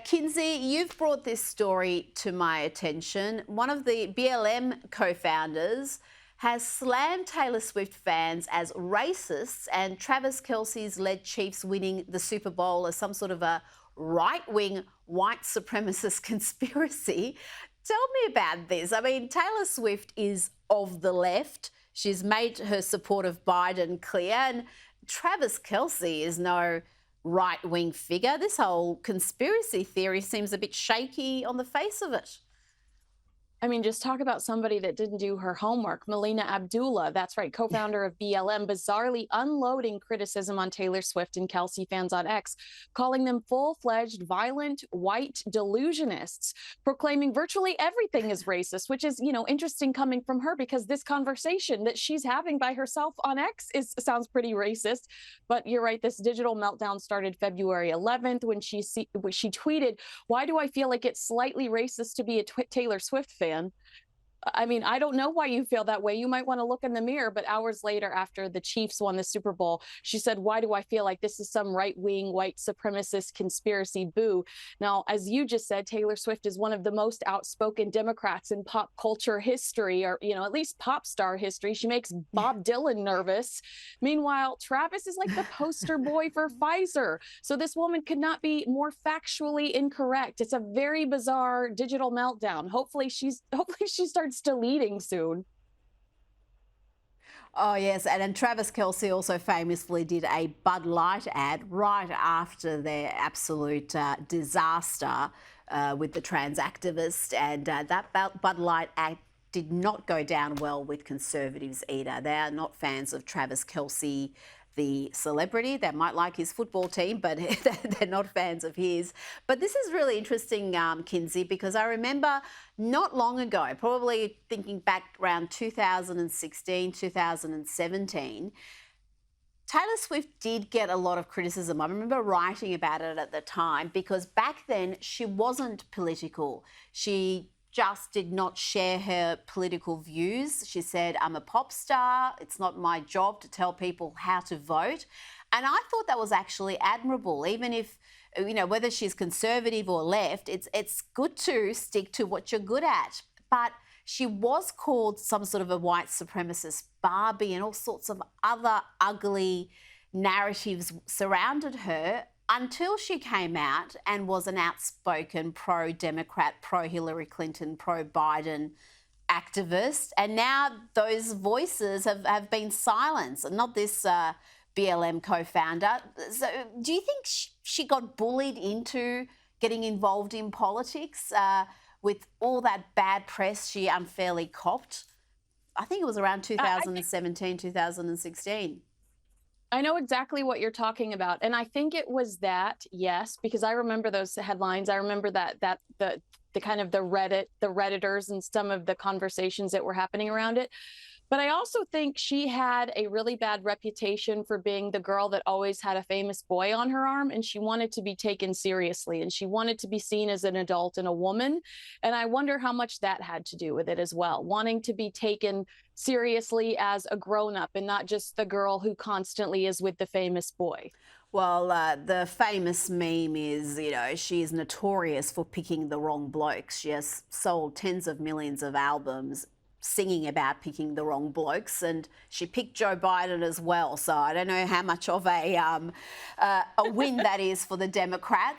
Kinsey, you've brought this story to my attention. One of the BLM co-founders has slammed Taylor Swift fans as racists, and Travis Kelce's led Chiefs winning the Super Bowl as some sort of a right-wing white supremacist conspiracy. Tell me about this. I mean, Taylor Swift is of the left. She's made her support of Biden clear, and Travis Kelce is no right-wing figure. This whole conspiracy theory seems a bit shaky on the face of it. I mean, just talk about somebody that didn't do her homework. Melina Abdullah, that's right, co-founder of BLM, bizarrely unloading criticism on Taylor Swift and Kelce fans on X, calling them full-fledged, violent, white delusionists, proclaiming virtually everything is racist, which is, interesting coming from her because this conversation that she's having by herself on X sounds pretty racist. But you're right, this digital meltdown started February 11th when she tweeted, "Why do I feel like it's slightly racist to be a Taylor Swift fan?" I mean, I don't know why you feel that way. You might want to look in the mirror. But hours later, after the Chiefs won the Super Bowl, she said, "Why do I feel like this is some right-wing, white supremacist conspiracy? Boo." Now, as you just said, Taylor Swift is one of the most outspoken Democrats in pop culture history, or, at least pop star history. She makes Bob Dylan nervous. Meanwhile, Travis is like the poster boy for Pfizer. So this woman could not be more factually incorrect. It's a very bizarre digital meltdown. Hopefully she starts deleting soon. Oh, yes. And Travis Kelce also famously did a Bud Light ad right after their absolute disaster with the trans activist. And that Bud Light ad did not go down well with conservatives either. They are not fans of Travis Kelce, the celebrity. They might like his football team, but they're not fans of his. But this is really interesting, Kinsey, because I remember not long ago, probably thinking back around 2016, 2017, Taylor Swift did get a lot of criticism. I remember writing about it at the time because back then she wasn't political. She just did not share her political views. She said, "I'm a pop star. It's not my job to tell people how to vote." And I thought that was actually admirable. Even if, whether she's conservative or left, it's good to stick to what you're good at. But she was called some sort of a white supremacist Barbie, and all sorts of other ugly narratives surrounded her, until she came out and was an outspoken pro-Democrat, pro-Hillary Clinton, pro-Biden activist. And now those voices have been silenced, not this BLM co-founder. So do you think she got bullied into getting involved in politics with all that bad press she unfairly copped? I think it was around 2017, 2016. I know exactly what you're talking about. And I think it was that, yes, because I remember those headlines. I remember that the kind of the Redditors and some of the conversations that were happening around it. But I also think she had a really bad reputation for being the girl that always had a famous boy on her arm, and she wanted to be taken seriously, and she wanted to be seen as an adult and a woman. And I wonder how much that had to do with it as well, wanting to be taken seriously as a grown-up and not just the girl who constantly is with the famous boy. Well, the famous meme is, she is notorious for picking the wrong blokes. She has sold tens of millions of albums singing about picking the wrong blokes, and she picked Joe Biden as well. So I don't know how much of a win that is for the Democrats.